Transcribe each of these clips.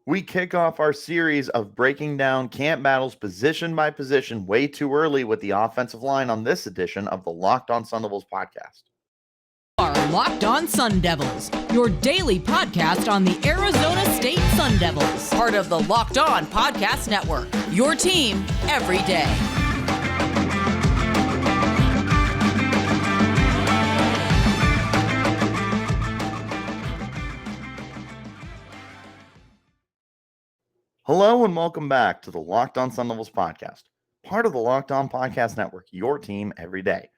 We kick off our series of breaking down camp battles position by position way too early with the offensive line on this edition of the Locked On Sun Devils podcast. Are Locked On Sun Devils, your daily podcast on the Arizona State Sun Devils, part of the Locked On Podcast Network, your team every day. Hello and welcome back to the Locked On Sun Devils podcast, part of the Locked On Podcast Network, your team every day.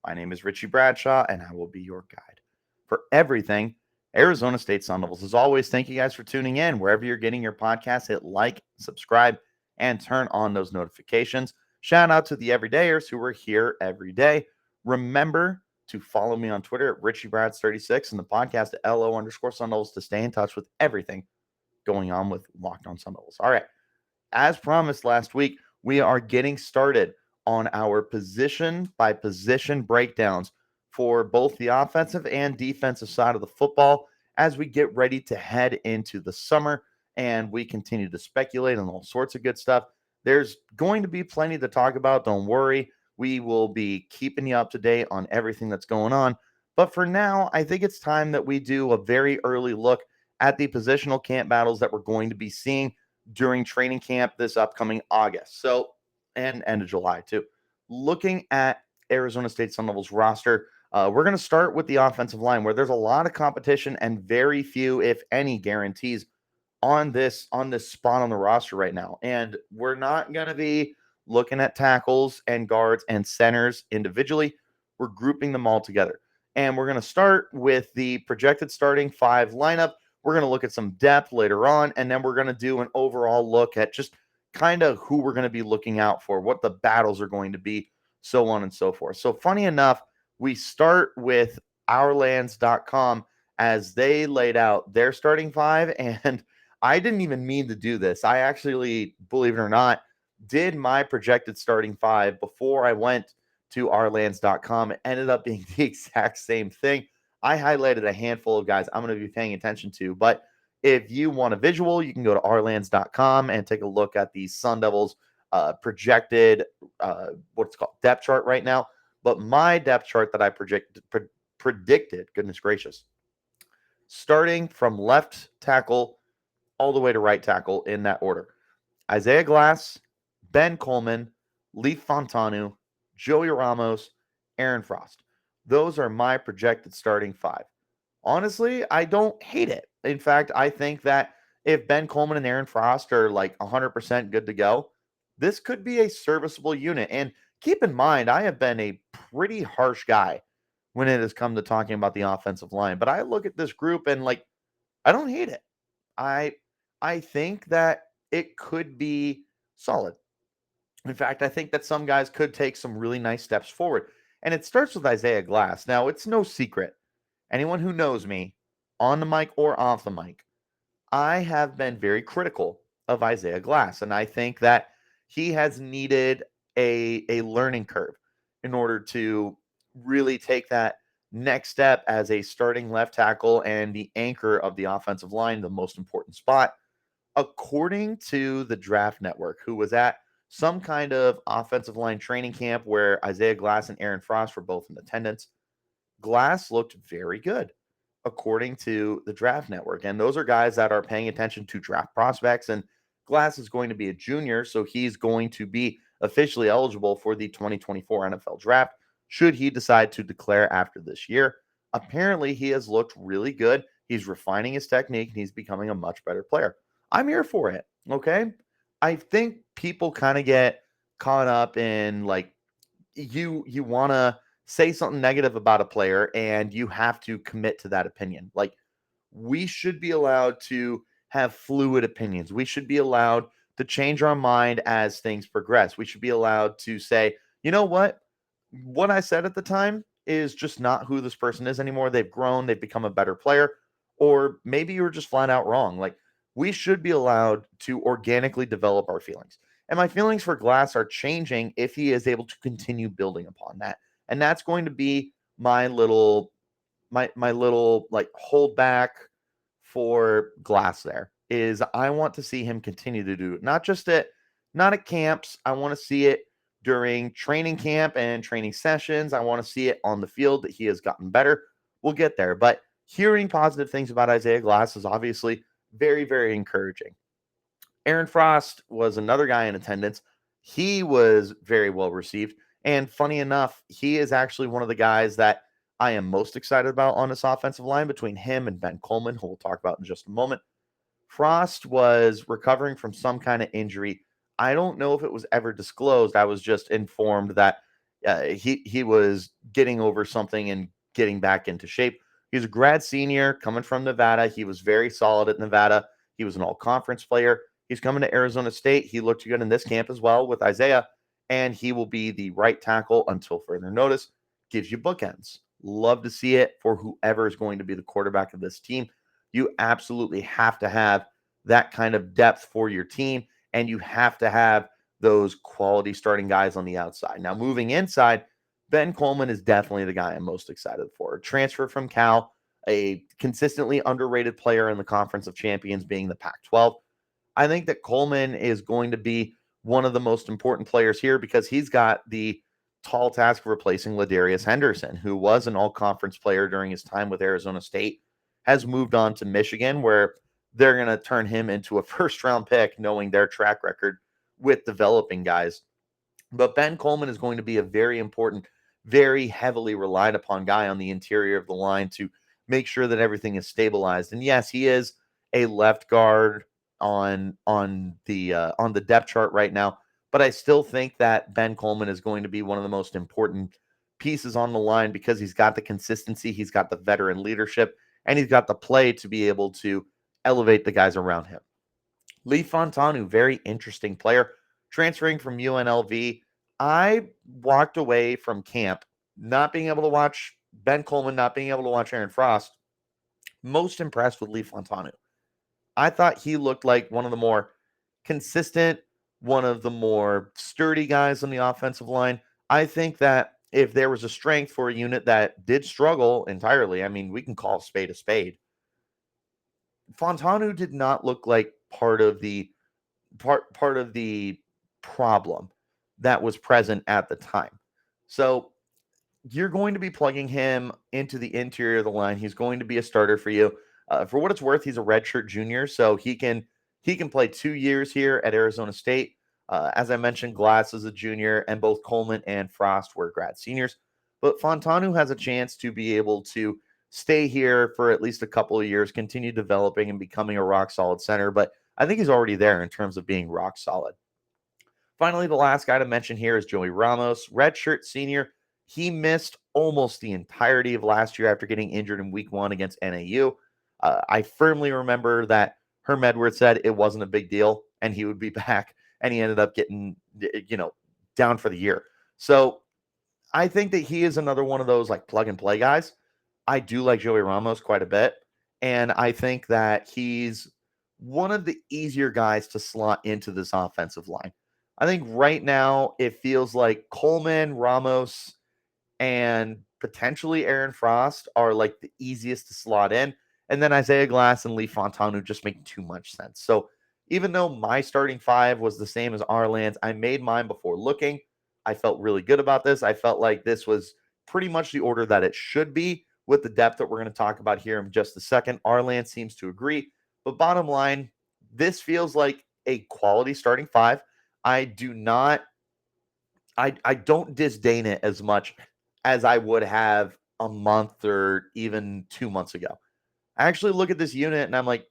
My name is Richie Bradshaw, and I will be your guide for everything Arizona State Sun Devils. As always, thank you guys for tuning in. Wherever you're getting your podcast, hit like, subscribe, and turn on those notifications. Shout out to the everydayers who are here every day. Remember to follow me on Twitter at RichieBrads36 and the podcast at LO_Sun Devils to stay in touch with everything going on with Locked On Sun Devils. All right. As promised last week, we are getting started on our position by position breakdowns for both the offensive and defensive side of the football as we get ready to head into the summer and we continue to speculate on all sorts of good stuff. There's going to be plenty to talk about. Don't worry. We will be keeping you up to date on everything that's going on. But for now, I think it's time that we do a very early look at the positional camp battles that we're going to be seeing during training camp this upcoming August. So, and end of July too. Looking at Arizona State Sun Devils roster, we're going to start with the offensive line where there's a lot of competition and very few, if any, guarantees on this spot on the roster right now. And we're not going to be looking at tackles and guards and centers individually. We're grouping them all together. And we're going to start with the projected starting five lineup. We're going to look at some depth later on, and then we're going to do an overall look at just kind of who we're going to be looking out for, what the battles are going to be, so on and so forth. So funny enough, we start with ourlands.com as they laid out their starting five, and I didn't even mean to do this. I actually, believe it or not, did my projected starting five before I went to ourlands.com. It ended up being the exact same thing. I highlighted a handful of guys I'm going to be paying attention to, but if you want a visual, you can go to ourlands.com and take a look at the Sun Devils projected what's called depth chart right now. But my depth chart that I predicted, goodness gracious, starting from left tackle all the way to right tackle in that order: Isaia Glass, Ben Coleman, Leif Fantanu, Joey Ramos, Aaron Frost. Those are my projected starting five. Honestly, I don't hate it. In fact, I think that if Ben Coleman and Aaron Frost are like 100% good to go, this could be a serviceable unit. And keep in mind, I have been a pretty harsh guy when it has come to talking about the offensive line. But I look at this group and I don't hate it. I think that it could be solid. In fact, I think that some guys could take some really nice steps forward. And it starts with Isaia Glass. Now, it's no secret. Anyone who knows me, on the mic or off the mic, I have been very critical of Isaia Glass. And I think that he has needed a learning curve in order to really take that next step as a starting left tackle and the anchor of the offensive line, the most important spot. According to the Draft Network, who was at some kind of offensive line training camp where Isaia Glass and Aaron Frost were both in attendance, Glass looked very good, according to the Draft Network. And those are guys that are paying attention to draft prospects. And Glass is going to be a junior, so he's going to be officially eligible for the 2024 NFL Draft, should he decide to declare after this year. Apparently, he has looked really good. He's refining his technique, and he's becoming a much better player. I'm here for it, okay? I think people kind of get caught up in you want to say something negative about a player and you have to commit to that opinion. We should be allowed to have fluid opinions. We should be allowed to change our mind as things progress. We should be allowed to say, you know what? What I said at the time is just not who this person is anymore. They've grown, they've become a better player, or maybe you were just flat out wrong. We should be allowed to organically develop our feelings. And my feelings for Glass are changing if he is able to continue building upon that. And that's going to be my little holdback for Glass there. is I want to see him continue to do it. Not at camps. I want to see it during training camp and training sessions. I want to see it on the field that he has gotten better. We'll get there. But hearing positive things about Isaia Glass is obviously very, very encouraging. Aaron Frost was another guy in attendance. He was very well received. And funny enough, he is actually one of the guys that I am most excited about on this offensive line between him and Ben Coleman, who we'll talk about in just a moment. Frost was recovering from some kind of injury. I don't know if it was ever disclosed. I was just informed that he was getting over something and getting back into shape. He's a grad senior coming from Nevada. He was very solid at Nevada. He was an all-conference player. He's coming to Arizona State. He looked good in this camp as well with Isaia, and he will be the right tackle until further notice. Gives you bookends. Love to see it for whoever is going to be the quarterback of this team. You absolutely have to have that kind of depth for your team, and you have to have those quality starting guys on the outside. Now, moving inside, Ben Coleman is definitely the guy I'm most excited for. Transfer from Cal, a consistently underrated player in the Conference of Champions, being the Pac-12. I think that Coleman is going to be one of the most important players here because he's got the tall task of replacing Ladarius Henderson, who was an all-conference player during his time with Arizona State, has moved on to Michigan, where they're going to turn him into a first-round pick, knowing their track record with developing guys. But Ben Coleman is going to be a very important, very heavily relied upon guy on the interior of the line to make sure that everything is stabilized. And yes, he is a left guard on the depth chart right now, but I still think that Ben Coleman is going to be one of the most important pieces on the line because he's got the consistency, he's got the veteran leadership, and he's got the play to be able to elevate the guys around him. Leif Fantanu, very interesting player, transferring from UNLV. I walked away from camp not being able to watch Ben Coleman, not being able to watch Aaron Frost, most impressed with Leif Fantanu. I thought he looked like one of the more consistent, one of the more sturdy guys on the offensive line. I think that if there was a strength for a unit that did struggle entirely, I mean, we can call a spade a spade. Fantanu did not look like part of the problem that was present at the time. So you're going to be plugging him into the interior of the line. He's going to be a starter for you. For what it's worth, he's a redshirt junior, so he can play 2 years here at Arizona State. As I mentioned, Glass is a junior, and both Coleman and Frost were grad seniors. But Fantanu has a chance to be able to stay here for at least a couple of years, continue developing and becoming a rock-solid center. But I think he's already there in terms of being rock solid. Finally, the last guy to mention here is Joey Ramos, redshirt senior. He missed almost the entirety of last year after getting injured in week 1 against NAU. I firmly remember that Herm Edwards said it wasn't a big deal and he would be back, and he ended up getting, down for the year. So I think that he is another one of those like plug and play guys. I do like Joey Ramos quite a bit, and I think that he's one of the easier guys to slot into this offensive line. I think right now it feels like Coleman, Ramos, and potentially Aaron Frost are like the easiest to slot in. And then Isaia Glass and Leif Fantanu just make too much sense. So even though my starting 5 was the same as Arland's, I made mine before looking. I felt really good about this. I felt like this was pretty much the order that it should be with the depth that we're going to talk about here in just a second. Arland seems to agree. But bottom line, this feels like a quality starting 5. I don't disdain it as much as I would have a month or even 2 months ago. I actually look at this unit and I'm like,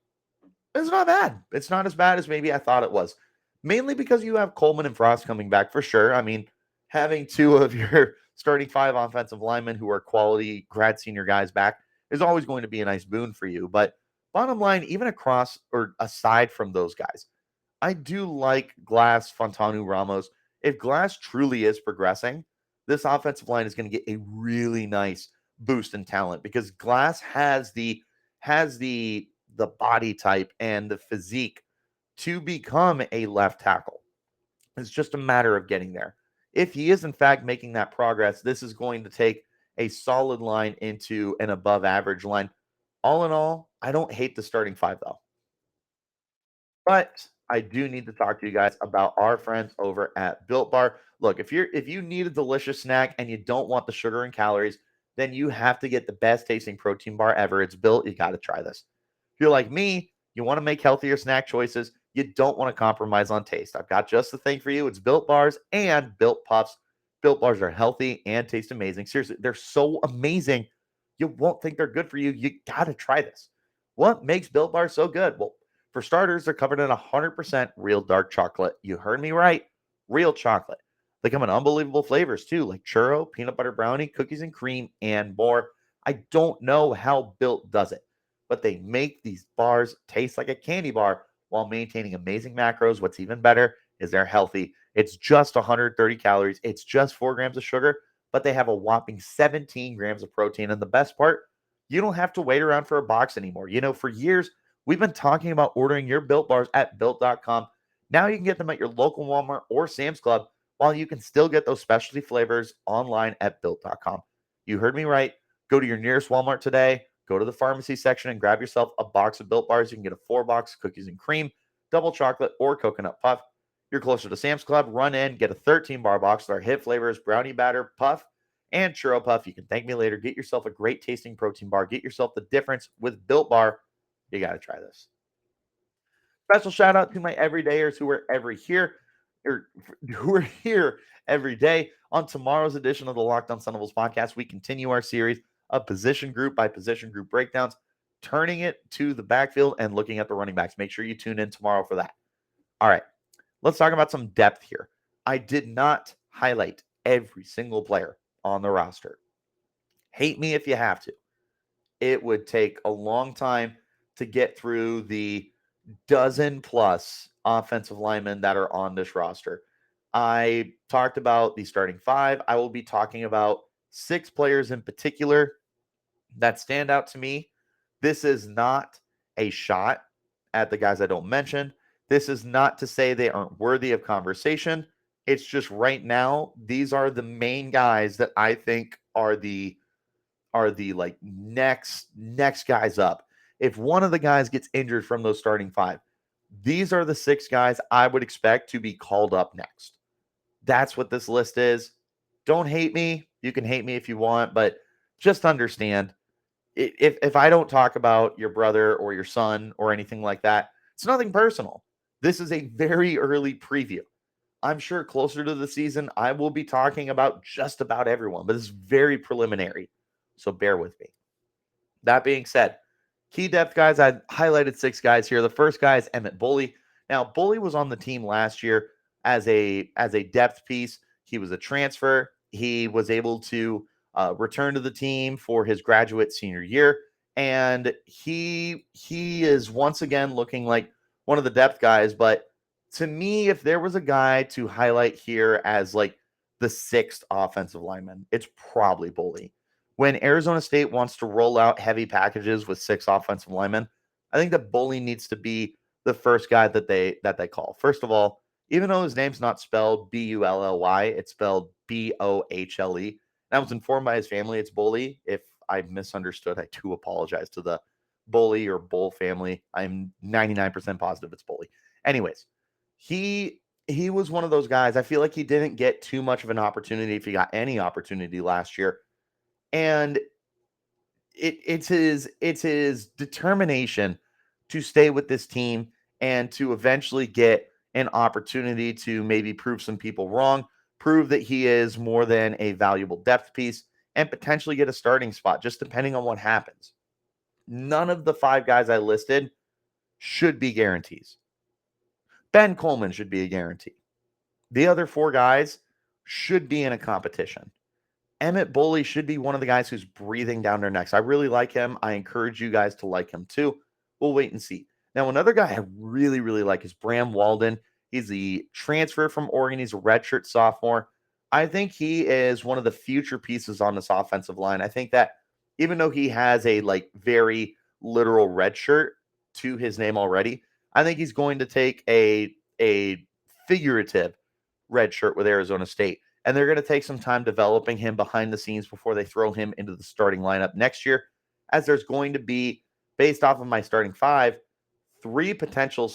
it's not bad. It's not as bad as maybe I thought it was. Mainly because you have Coleman and Frost coming back for sure. I mean, having 2 of your starting 5 offensive linemen who are quality grad senior guys back is always going to be a nice boon for you. But bottom line, even across or aside from those guys, I do like Glass, Fantanu, Ramos. If Glass truly is progressing, this offensive line is going to get a really nice boost in talent because Glass has the body type and the physique to become a left tackle. It's just a matter of getting there. If he is in fact making that progress, this is going to take a solid line into an above average line. All in all, I don't hate the starting 5 though. But I do need to talk to you guys about our friends over at Built Bar. Look, if you need a delicious snack and you don't want the sugar and calories, then you have to get the best tasting protein bar ever. It's Built. You got to try this. If you're like me, you want to make healthier snack choices, you don't want to compromise on taste. I've got just the thing for you. It's Built Bars and Built Puffs. Built Bars are healthy and taste amazing. Seriously, they're so amazing. You won't think they're good for you. You got to try this. What makes Built Bars so good? Well, for starters, they're covered in 100% real dark chocolate. You heard me right. Real chocolate. They come in unbelievable flavors too, like churro, peanut butter brownie, cookies and cream, and more. I don't know how Built does it, but they make these bars taste like a candy bar while maintaining amazing macros. What's even better is they're healthy. It's just 130 calories. It's just 4 grams of sugar, but they have a whopping 17 grams of protein. And the best part, you don't have to wait around for a box anymore. For years, we've been talking about ordering your Built Bars at Built.com. Now you can get them at your local Walmart or Sam's Club, while you can still get those specialty flavors online at Built.com. You heard me right. Go to your nearest Walmart today, go to the pharmacy section and grab yourself a box of Built Bars. You can get a 4-box cookies and cream, double chocolate, or coconut puff. You're closer to Sam's Club, run in, get a 13-bar box with our hit flavors, brownie batter, puff, and churro puff. You can thank me later. Get yourself a great tasting protein bar. Get yourself the difference with Built Bar. You got to try this. Special shout out to my everydayers who are here every day. On tomorrow's edition of the Locked On Sun Devils podcast, we continue our series of position group by position group breakdowns, turning it to the backfield and looking at the running backs. Make sure you tune in tomorrow for that. All right, let's talk about some depth here. I did not highlight every single player on the roster. Hate me if you have to. It would take a long time to get through the dozen plus offensive linemen that are on this roster. I talked about the starting 5. I will be talking about 6 players in particular that stand out to me. This is not a shot at the guys I don't mention. This is not to say they aren't worthy of conversation. It's just right now, these are the main guys that I think are the like next guys up. If one of the guys gets injured from those starting 5, these are the 6 guys I would expect to be called up next. That's what this list is. Don't hate me. You can hate me if you want, but just understand, if I don't talk about your brother or your son or anything like that, it's nothing personal. This is a very early preview. I'm sure closer to the season, I will be talking about just about everyone, but it's very preliminary. So bear with me. That being said, key depth guys, I highlighted 6 guys here. The first guy is Emmit Bohle. Now, Bohle was on the team last year as a depth piece. He was a transfer. He was able to return to the team for his graduate senior year, and he is once again looking like one of the depth guys. But to me, if there was a guy to highlight here as like the 6th offensive lineman, it's probably Bohle. When Arizona State wants to roll out heavy packages with 6 offensive linemen, I think that Bohle needs to be the first guy that they call. First of all, even though his name's not spelled Bully, it's spelled Bohle. And I was informed by his family it's Bohle. If I misunderstood, I do apologize to the Bohle or Bull family. I'm 99% positive it's Bohle. Anyways, he was one of those guys. I feel like he didn't get too much of an opportunity, if he got any opportunity last year. And it's his determination to stay with this team and to eventually get an opportunity to maybe prove some people wrong, prove that he is more than a valuable depth piece, and potentially get a starting spot, just depending on what happens. None of the 5 guys I listed should be guarantees. Ben Coleman should be a guarantee. The other 4 guys should be in a competition. Emmit Bohle should be one of the guys who's breathing down their necks. I really like him. I encourage you guys to like him too. We'll wait and see. Now, another guy I really, really like is Bram Walden. He's the transfer from Oregon. He's a redshirt sophomore. I think he is one of the future pieces on this offensive line. I think that even though he has a like very literal redshirt to his name already, I think he's going to take a figurative redshirt with Arizona State. And they're going to take some time developing him behind the scenes before they throw him into the starting lineup next year, as there's going to be, based off of my starting 5, 3 potential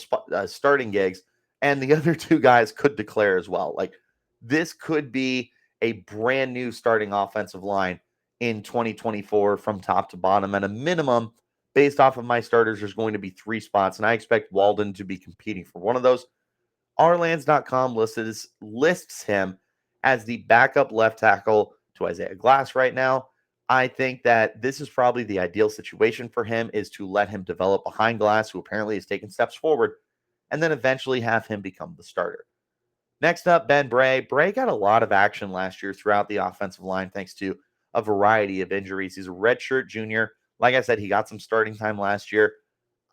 starting gigs, and the other 2 guys could declare as well. Like, this could be a brand new starting offensive line in 2024 from top to bottom. At a minimum, based off of my starters, there's going to be 3 spots, and I expect Walden to be competing for one of those. Ourlands.com lists him as the backup left tackle to Isaia Glass right now. I think that this is probably the ideal situation for him, is to let him develop behind Glass, who apparently has taken steps forward, and then eventually have him become the starter. Next up, Ben Bray. Bray got a lot of action last year throughout the offensive line thanks to a variety of injuries. He's a redshirt junior. Like I said, he got some starting time last year.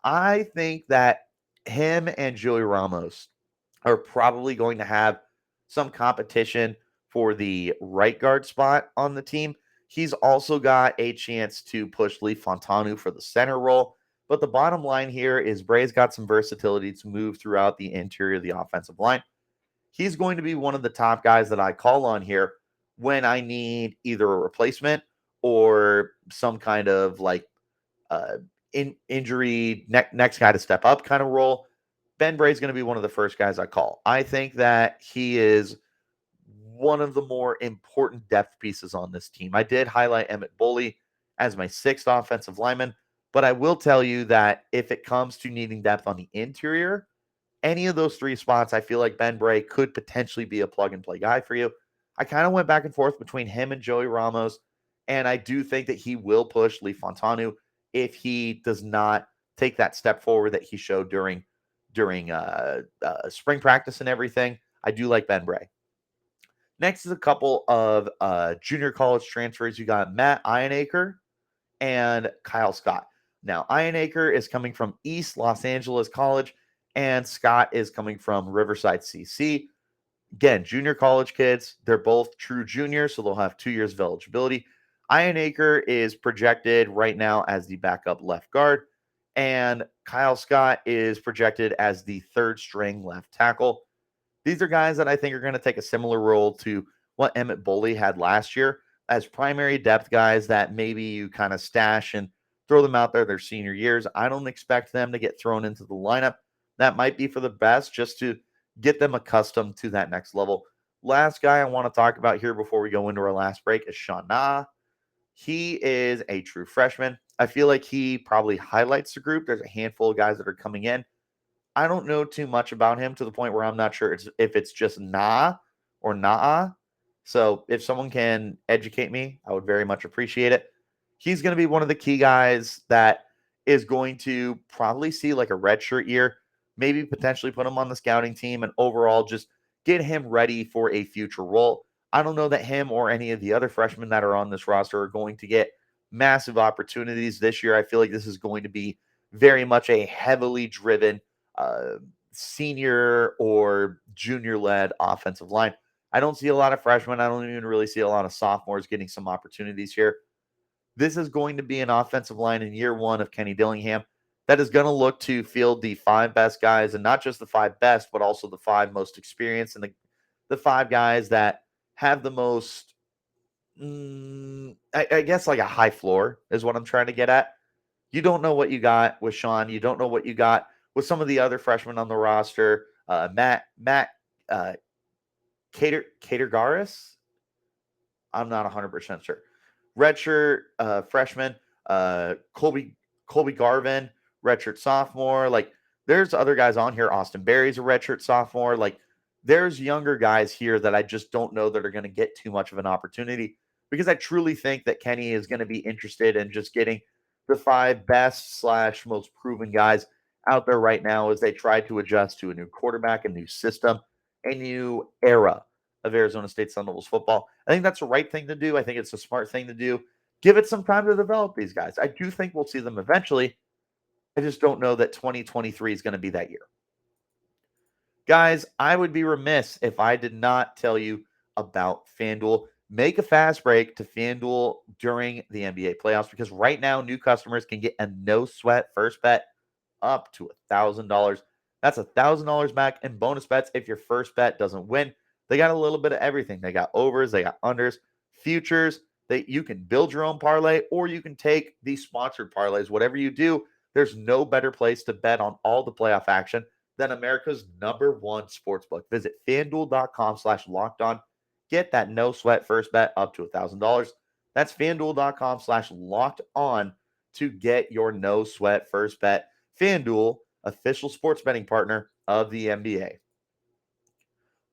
I think that him and Joey Ramos are probably going to have some competition for the right guard spot on the team. He's also got a chance to push Leif Fantanu for the center role. But the bottom line here is Bray's got some versatility to move throughout the interior of the offensive line. He's going to be one of the top guys that I call on here when I need either a replacement or some kind of like injury, next guy to step up kind of role. Ben Bray is going to be one of the first guys I call. I think that he is one of the more important depth pieces on this team. I did highlight Emmit Bohle as my 6th offensive lineman, but I will tell you that if it comes to needing depth on the interior, any of those 3 spots, I feel like Ben Bray could potentially be a plug-and-play guy for you. I kind of went back and forth between him and Joey Ramos, and I do think that he will push Leif Fantanu if he does not take that step forward that he showed during spring practice and everything. I do like Ben Bray. Next is a couple of junior college transfers. You got Matt Iheanachor and Kyle Scott. Now, Iheanachor is coming from East Los Angeles College, and Scott is coming from Riverside CC. Again, junior college kids. They're both true juniors, so they'll have 2 years of eligibility. Iheanachor is projected right now as the backup left guard, and Kyle Scott is projected as the 3rd string left tackle. These are guys that I think are going to take a similar role to what Emmit Bohle had last year, as primary depth guys that maybe you kind of stash and throw them out there their senior years. I don't expect them to get thrown into the lineup. That might be for the best, just to get them accustomed to that next level. Last guy I want to talk about here before we go into our last break is Sean Na. He is a true freshman. I feel like he probably highlights the group. There's a handful of guys that are coming in. I don't know too much about him to the point where I'm not sure if it's just Na or Naa. So if someone can educate me, I would very much appreciate it. He's going to be one of the key guys that is going to probably see like a redshirt year, maybe potentially put him on the scouting team, and overall just get him ready for a future role. I don't know that him or any of the other freshmen that are on this roster are going to get massive opportunities this year. I feel like this is going to be very much a heavily driven senior or junior-led offensive line. I don't see a lot of freshmen. I don't even really see a lot of sophomores getting some opportunities here. This is going to be an offensive line in year 1 of Kenny Dillingham that is going to look to field the 5 best guys, and not just the 5 best, but also the 5 most experienced and the 5 guys that have the most, I guess, like a high floor is what I'm trying to get at. You don't know what you got with Sean. You don't know what you got with some of the other freshmen on the roster. Matt Catergaris. I'm not 100% sure. Redshirt freshman. Colby Garvin, redshirt sophomore. Like, there's other guys on here. Austin Berry's a redshirt sophomore. Like, there's younger guys here that I just don't know that are going to get too much of an opportunity, because I truly think that Kenny is going to be interested in just getting the 5 best / most proven guys out there right now as they try to adjust to a new quarterback, a new system, a new era of Arizona State Sun Devils football. I think that's the right thing to do. I think it's a smart thing to do. Give it some time to develop these guys. I do think we'll see them eventually. I just don't know that 2023 is going to be that year. Guys, I would be remiss if I did not tell you about FanDuel. Make a fast break to FanDuel during the NBA playoffs, because right now new customers can get a no-sweat first bet up to $1,000. That's $1,000 back in bonus bets if your first bet doesn't win. They got a little bit of everything. They got overs, they got unders, futures. You can build your own parlay, or you can take these sponsored parlays. Whatever you do, There's no better place to bet on all the playoff action than America's #1 sportsbook. Visit FanDuel.com/lockedon. Get that no sweat first bet up to $1,000. That's FanDuel.com/locked on to get your no sweat first bet. FanDuel, official sports betting partner of the NBA.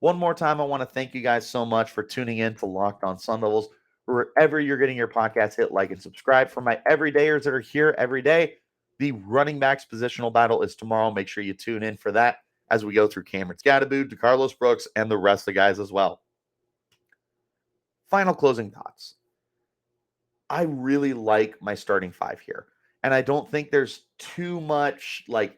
One more time, I want to thank you guys so much for tuning in to Locked On Sun Devils. Wherever you're getting your podcast, hit like and subscribe. For my everydayers that are here every day, the running backs positional battle is tomorrow. Make sure you tune in for that as we go through Cameron Scatterboot, DeCarlos Brooks, and the rest of the guys as well. Final closing thoughts. I really like my starting five here. And I don't think there's too much, not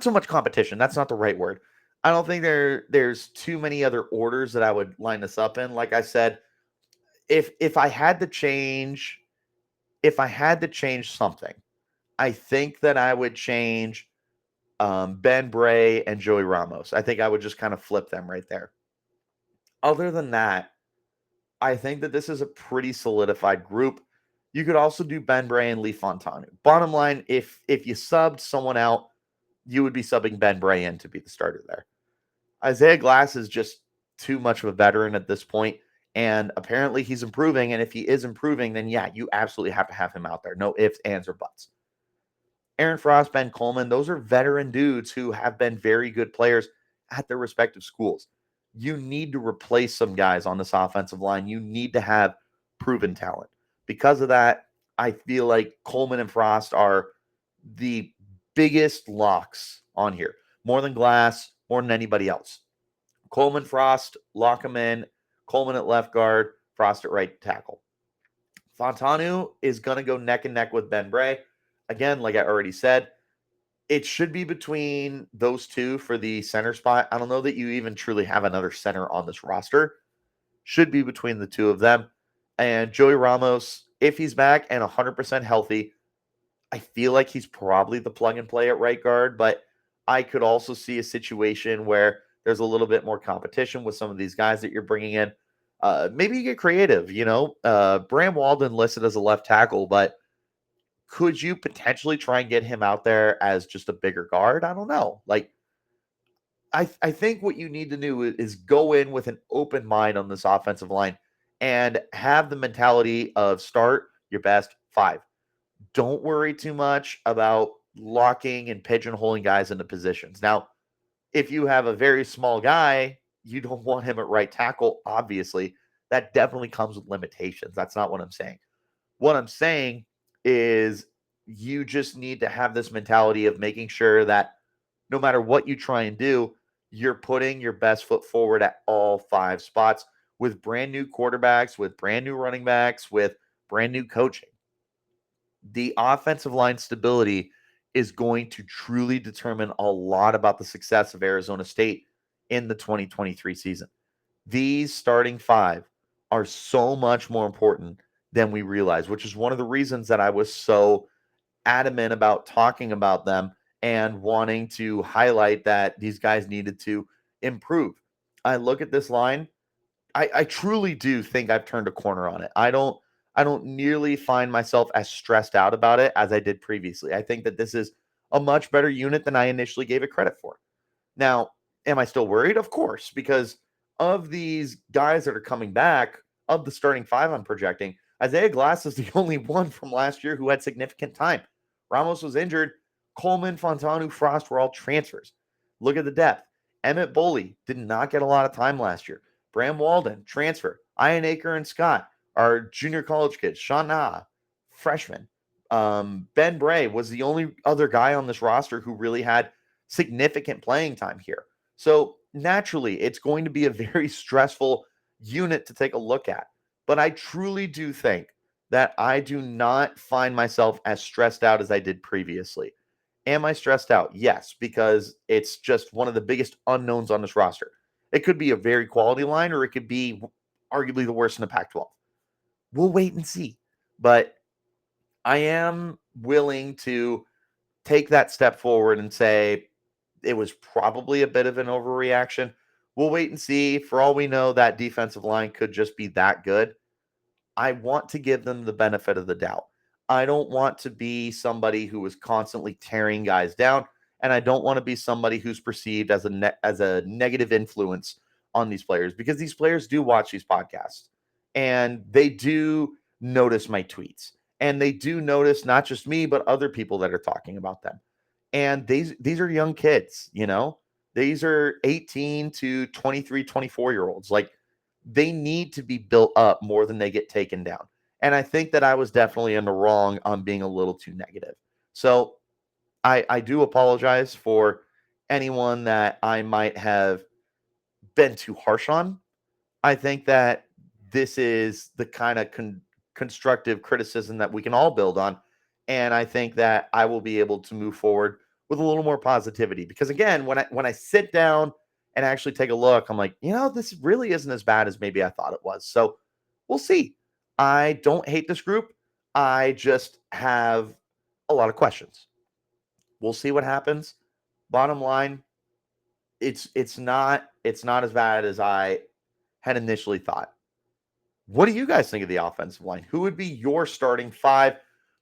so much competition. That's not the right word. I don't think there's too many other orders that I would line this up in. Like I said, if I had to change something, I think that I would change Ben Bray and Joey Ramos. I think I would just kind of flip them right there. Other than that, I think that this is a pretty solidified group. You could also do Ben Bray and Leif Fantanu. Bottom line, if you subbed someone out, you would be subbing Ben Bray in to be the starter there. Isaia Glass is just too much of a veteran at this point, and apparently he's improving, and if he is improving, then yeah, you absolutely have to have him out there. No ifs, ands, or buts. Aaron Frost, Ben Coleman, those are veteran dudes who have been very good players at their respective schools. You need to replace some guys on this offensive line. You need to have proven talent. Because of that, I feel like Coleman and Frost are the biggest locks on here. More than Glass, more than anybody else. Coleman, Frost, lock them in. Coleman at left guard, Frost at right tackle. Fantanu is going to go neck and neck with Ben Bray. Again, like I already said, it should be between those two for the center spot. I don't know that you even truly have another center on this roster. Should be between the two of them. And Joey Ramos, if he's back and 100% healthy, I feel like he's probably the plug and play at right guard, but I could also see a situation where there's a little bit more competition with some of these guys that you're bringing in. Maybe you get creative, Bram Walden listed as a left tackle, but could you potentially try and get him out there as just a bigger guard? I don't know. I think what you need to do is go in with an open mind on this offensive line and have the mentality of start your best five. Don't worry too much about locking and pigeonholing guys into positions. Now, if you have a very small guy, you don't want him at right tackle, obviously. That definitely comes with limitations. That's not what I'm saying. What I'm saying is you just need to have this mentality of making sure that no matter what you try and do, you're putting your best foot forward at all five spots with brand new quarterbacks, with brand new running backs, with brand new coaching. The offensive line stability is going to truly determine a lot about the success of Arizona State in the 2023 season. These starting five are so much more important than we realize, which is one of the reasons that I was so adamant about talking about them and wanting to highlight that these guys needed to improve. I look at this line. I truly do think I've turned a corner on it. I don't nearly find myself as stressed out about it as I did previously. I think that this is a much better unit than I initially gave it credit for. Now, am I still worried? Of course, because of these guys that are coming back, of the starting five I'm projecting, Isaia Glass is the only one from last year who had significant time. Ramos was injured. Coleman, Fantanu, Frost were all transfers. Look at the depth. Emmit Bohle did not get a lot of time last year. Bram Walden, transfer. Iheanachor and Scott are junior college kids. Sean Na, freshman. Ben Bray was the only other guy on this roster who really had significant playing time here. So naturally, it's going to be a very stressful unit to take a look at. But I truly do think that I do not find myself as stressed out as I did previously. Am I stressed out? Yes, because it's just one of the biggest unknowns on this roster. It could be a very quality line, or it could be arguably the worst in the Pac-12. We'll wait and see. But I am willing to take that step forward and say it was probably a bit of an overreaction. We'll wait and see. For all we know, that defensive line could just be that good. I want to give them the benefit of the doubt. I don't want to be somebody who is constantly tearing guys down, and I don't want to be somebody who's perceived as a negative influence on these players, because these players do watch these podcasts and they do notice my tweets, and they do notice not just me but other people that are talking about them. And these are young kids, these are 18 to 23, 24-year olds. Like, they need to be built up more than they get taken down. And I think that I was definitely in the wrong on being a little too negative. So I do apologize for anyone that I might have been too harsh on. I think that this is the kind of constructive criticism that we can all build on. And I think that I will be able to move forward with a little more positivity, because again, when I sit down and actually take a look, I'm like, this really isn't as bad as maybe I thought it was. So we'll see. I don't hate this group. I just have a lot of questions. We'll see what happens. Bottom line, it's not as bad as I had initially thought. What do you guys think of the offensive line? Who would be your starting five?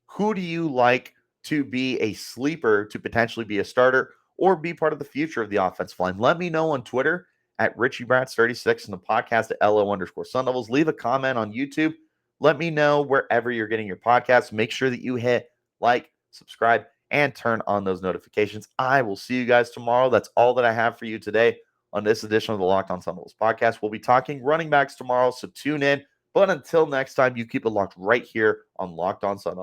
Who do you like to be a sleeper to potentially be a starter or be part of the future of the offensive line? Let me know on Twitter at RichieBrats36 and the podcast at LO_Sun Devils. Leave a comment on YouTube. Let me know wherever you're getting your podcasts. Make sure that you hit like, subscribe, and turn on those notifications. I will see you guys tomorrow. That's all that I have for you today on this edition of the Locked On Sun Devils podcast. We'll be talking running backs tomorrow, so tune in. But until next time, you keep it locked right here on Locked On Sun Devils.